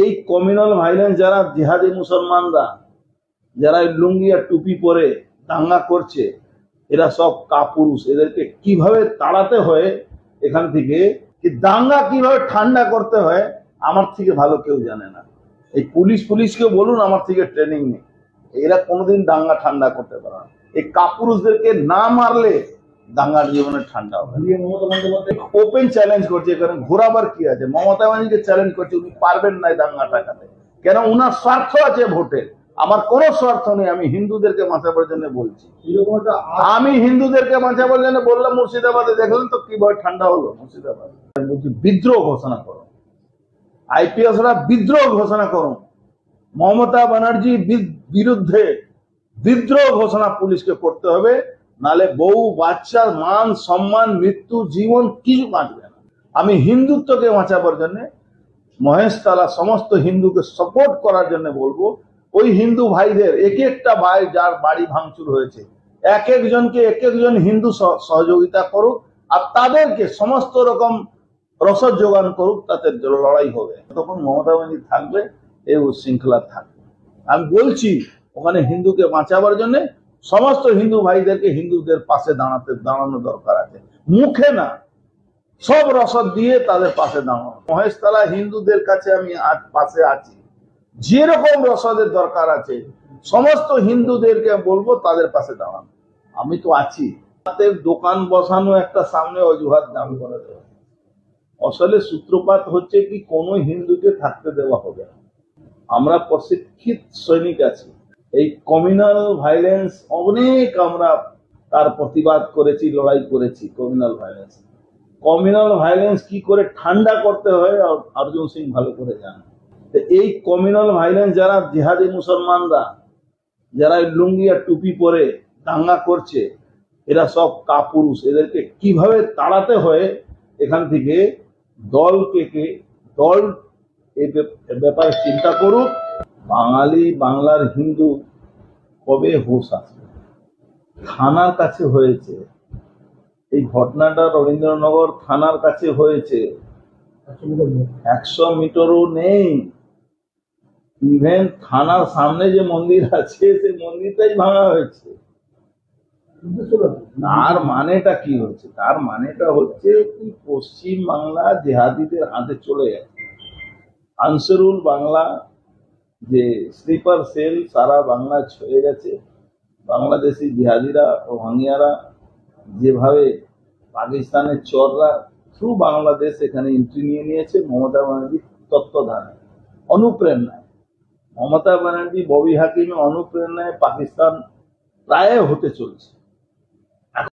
এই communal violence যারা জিহাদি মুসলমানরা যারা লুঙ্গি আর টুপি পরে দাঙ্গা করছে, এরা সব কাপুরুষ। এদেরকে কিভাবে তাড়াতে হয় এখান থেকে, কি দাঙ্গা কিভাবে ঠান্ডা করতে হয়, আমার থেকে ভালো কেউ জানে না। এই পুলিশকে বলুন, আমার থেকে ট্রেনিং নেই। এরা কোনোদিন দাঙ্গা ঠান্ডা করতে পারে না। এই কাপুরুষদেরকে না মারলে দাঙ্গার জীবনে ঠান্ডা হবে। ওপেন চ্যালেঞ্জ করছে, কারণ ঘোরাবার কি আছে। মমতা ব্যানার্জিকে চ্যালেঞ্জ করছে, উনি পারবেন না দাঙ্গা ঠাকাতে, কেন উনার স্বার্থ আছে ভোটের। আমার কোনো স্বার্থ নেই। আমি হিন্দুদেরকে বাঁচাবার জন্য বলছি। আমি হিন্দুদেরকে বাঁচাবার জন্য বললাম। মুর্শিদাবাদে দেখলেন তো কিভাবে ঠান্ডা হলো। মুর্শিদাবাদ বলছি বিদ্রোহ ঘোষণা করো, আইপিএসরা বিদ্রোহ ঘোষণা করো, মমতা ব্যানার্জি বিরুদ্ধে বিদ্রোহ ঘোষণা পুলিশকে করতে হবে, নালে বউ বাচ্চার মান সম্মান মৃত্যু জীবন কিছু বাঁচবে না। আমি হিন্দুত্বকে বাঁচাবার জন্য মহেশতলা সমস্ত হিন্দুকে সাপোর্ট করার জন্য বলবো। ওই হিন্দু ভাইদের এক একটা ভাই যার বাড়ি ভাঙচুর হয়েছে, এক একজন হিন্দু সহযোগিতা করুক, আর তাদেরকে সমস্ত রকম রসদ যোগান করুক, তাতে লড়াই হবে। তখন মমতা ব্যানার্জি থাকবে, এই উশৃঙ্খলা থাকবে। আমি বলছি ওখানে হিন্দুকে বাঁচাবার জন্য সমস্ত হিন্দু ভাইদেরকে হিন্দুদের পাশে দাঁড়ানো দরকার আছে। মুখে না, সব রসদ দিয়ে তাদের পাশে দাঁড়ানো। মহেশতলা হিন্দুদের কাছে আমি আজ পাশে আছি। যেরকম রসদের দরকার আছে সমস্ত হিন্দুদেরকে বলবো তাদের পাশে দাঁড়ানো। আমি তো আছি। তাদের দোকান বসানো একটা সামনে অজুহাত দাম করে দেওয়া। আসলে সূত্রপাত হচ্ছে কি, কোনো হিন্দুকে থাকতে দেওয়া হবে না। আমরা প্রশিক্ষিত সৈনিক আছি। এই কমিউনাল ভাইলেন্স অনেক আমরা তার প্রতিবাদ করেছি, লড়াই করেছি। কমিউনাল ভাইলেন্স কি করে ঠান্ডা করতে হয় অর্জুন সিং ভালো করে জানে। এই কমিউনাল ভাইলেন্স যারা জিহাদি মুসলমানরা যারা লুঙ্গি আর টুপি পরে দাঙ্গা করছে, এরা সব কাপুরুষ। এদেরকে কিভাবে তাড়াতে হয় এখান থেকে দল এই ব্যাপারে চিন্তা করুক। বাঙালি বাংলার হিন্দু কবে হোশ আসবে। থানার কাছে হয়েছে এই ঘটনাটা, রবীন্দ্রনগর থানার কাছে হয়েছে, 100 মিটারও নেই। ইভেন থানার সামনে যে মন্দির আছে সেই মন্দিরটাই ভাঙা হয়েছে। তার মানেটা কি হচ্ছে? তার মানেটা হচ্ছে কি, পশ্চিম বাংলা জেহাদিদের হাতে চলে গেছে। আনসারুল বাংলা যে স্লিপার সেল সারা বাংলা ছড়ে গেছে। বাংলাদেশি জিহাদিরা রোহিঙ্গারা যেভাবে পাকিস্তানের চররা থ্রু বাংলাদেশ এখানে এন্ট্রি নিয়েছে মমতা ব্যানার্জির তত্ত্বাবধানে, অনুপ্রেরণায়। মমতা ব্যানার্জি ববি হাকিমের অনুপ্রেরণায় পাকিস্তান প্রায় হতে চলছে।